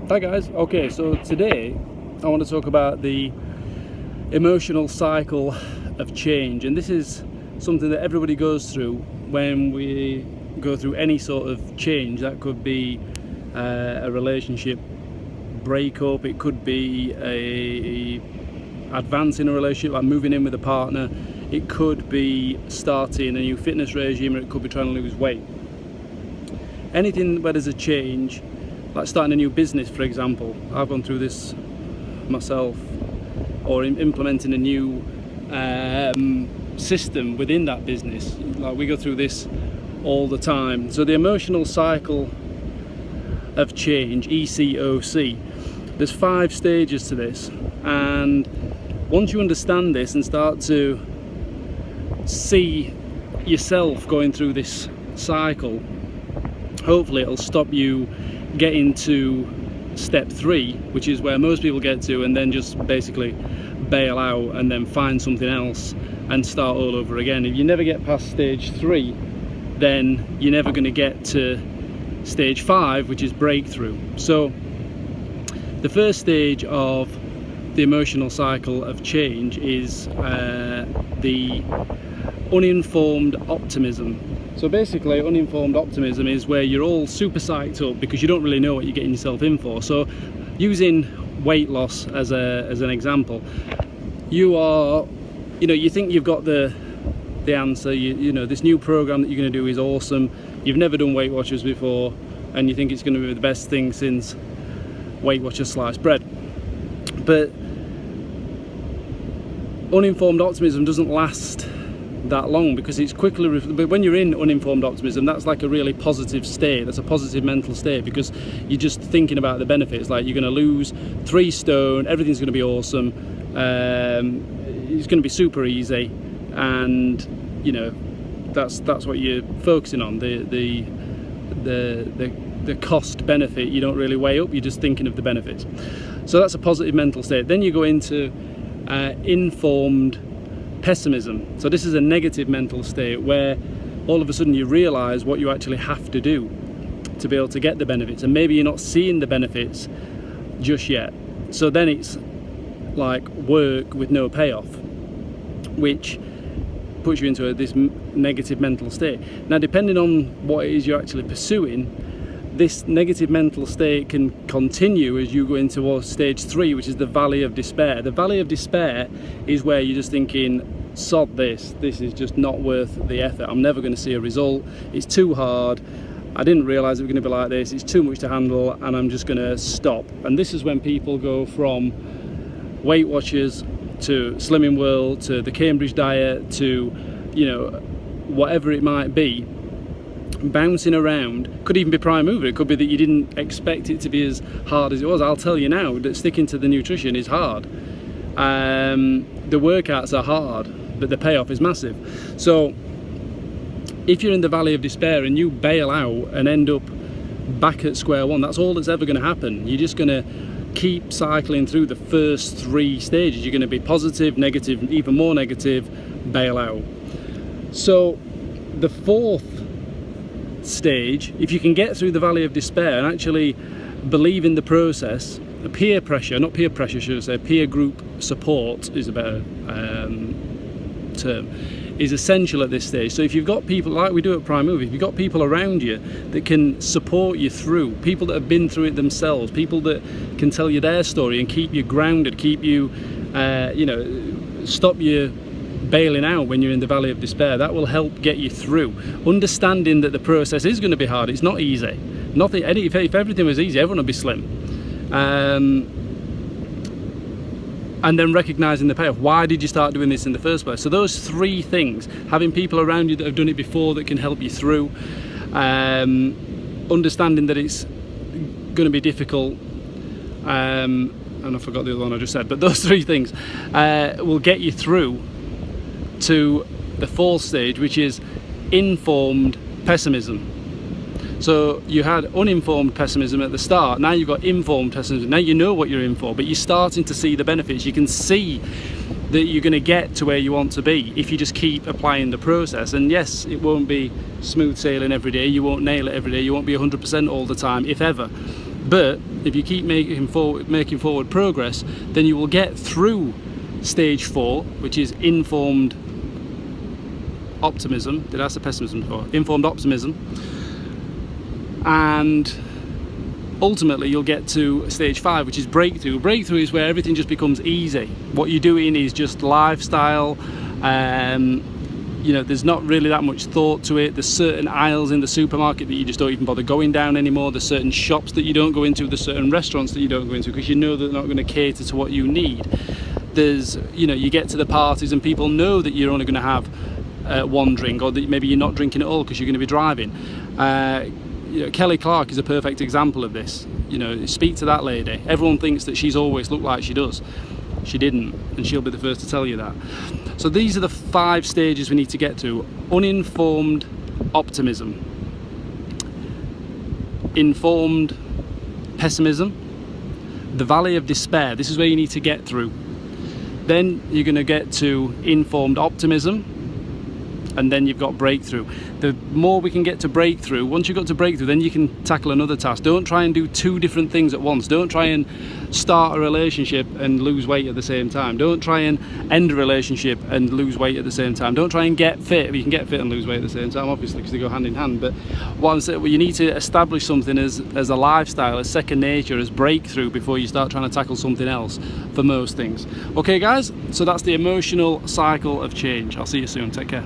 Hi guys, okay, so today I want to talk about the emotional cycle of change, and this is something that everybody goes through when we go through any sort of change. That could be a relationship breakup, it could be a advance in a relationship, like moving in with a partner, it could be starting a new fitness regime, or it could be trying to lose weight. Anything where there's a change, like starting a new business, for example. I've gone through this myself, or implementing a new system within that business. Like, we go through this all the time. So the emotional cycle of change, ECOC, there's 5 stages to this, and once you understand this and start to see yourself going through this cycle, hopefully it'll stop you getting to step 3, which is where most people get to, and then just basically bail out and then find something else and start all over again. If you never get past stage 3, then you're never going to get to stage 5, which is breakthrough. So the first stage of the emotional cycle of change is the uninformed optimism. So basically, uninformed optimism is where you're all super psyched up because you don't really know what you're getting yourself in for. So using weight loss as an example, you think you've got the answer, you know this new program that you're going to do is awesome, you've never done Weight Watchers before, and you think it's going to be the best thing since Weight Watchers sliced bread. But uninformed optimism doesn't last that long, because it's quickly but when you're in uninformed optimism, that's like a really positive state, that's a positive mental state, because you're just thinking about the benefits, like you're going to lose 3 stone, everything's going to be awesome, it's going to be super easy, and you know that's what you're focusing on, the cost benefit you don't really weigh up, you're just thinking of the benefits. So that's a positive mental state. Then you go into informed pessimism. So this is a negative mental state where all of a sudden you realize what you actually have to do to be able to get the benefits, and maybe you're not seeing the benefits just yet. So then it's like work with no payoff, which puts you into this negative mental state. Now, depending on what it is you're actually pursuing, this negative mental state can continue as you go into stage 3, which is the valley of despair. The valley of despair is where you're just thinking, sod this is just not worth the effort, I'm never going to see a result, it's too hard, I didn't realise it was going to be like this, it's too much to handle, and I'm just going to stop. And this is when people go from Weight Watchers to Slimming World to the Cambridge diet to, you know, whatever it might be, bouncing around. Could even be prime mover, it could be that you didn't expect it to be as hard as it was. I'll tell you now that sticking to the nutrition is hard, the workouts are hard, but the payoff is massive. So if you're in the valley of despair and you bail out and end up back at square one, that's all that's ever going to happen. You're just going to keep cycling through the first 3 stages. You're going to be positive, negative, even more negative, bail out. So the 4th stage, if you can get through the valley of despair and actually believe in the process, peer pressure, not peer pressure, should I say, peer group support is a better term, is essential at this stage. So if you've got people, like we do at Prime Move, if you've got people around you that can support you through, people that have been through it themselves, people that can tell you their story and keep you grounded, keep you, stop you bailing out when you're in the valley of despair, that will help get you through. Understanding that the process is going to be hard, it's not easy. If everything was easy, everyone would be slim. And then recognising the payoff. Why did you start doing this in the first place? So those 3 things, having people around you that have done it before that can help you through, understanding that it's going to be difficult, and I forgot the other one I just said, but those 3 things will get you through to the 4th stage, which is informed pessimism. So you had uninformed pessimism at the start, now you've got informed pessimism. Now you know what you're in for, but you're starting to see the benefits. You can see that you're going to get to where you want to be if you just keep applying the process. And yes, it won't be smooth sailing every day, you won't nail it every day, you won't be 100% all the time, if ever, But if you keep making forward progress, then you will get through stage 4, which is informed optimism. Did I say pessimism before? Informed optimism. And ultimately you'll get to stage 5, which is breakthrough. Breakthrough is where everything just becomes easy. What you're doing is just lifestyle. You know, there's not really that much thought to it. There's certain aisles in the supermarket that you just don't even bother going down anymore. There's certain shops that you don't go into. There's certain restaurants that you don't go into because you know they're not going to cater to what you need. There's, you know, you get to the parties and people know that you're only going to have one drink, or that maybe you're not drinking at all because you're going to be driving. You know, Kelly Clark is a perfect example of this. You know, speak to that lady. Everyone thinks that she's always looked like she does. She didn't, and she'll be the first to tell you that. So these are the 5 stages we need to get to. Uninformed optimism, informed pessimism, the valley of despair. This is where you need to get through. Then you're going to get to informed optimism, and then you've got breakthrough. The more we can get to breakthrough, once you've got to breakthrough, then you can tackle another task. Don't try and do 2 different things at once. Don't try and start a relationship and lose weight at the same time. Don't try and end a relationship and lose weight at the same time. Don't try and get fit. You can get fit and lose weight at the same time, obviously, because they go hand in hand. But what I'm saying, well, you need to establish something as a lifestyle, as second nature, as breakthrough before you start trying to tackle something else for most things. Okay, guys, so that's the emotional cycle of change. I'll see you soon. Take care.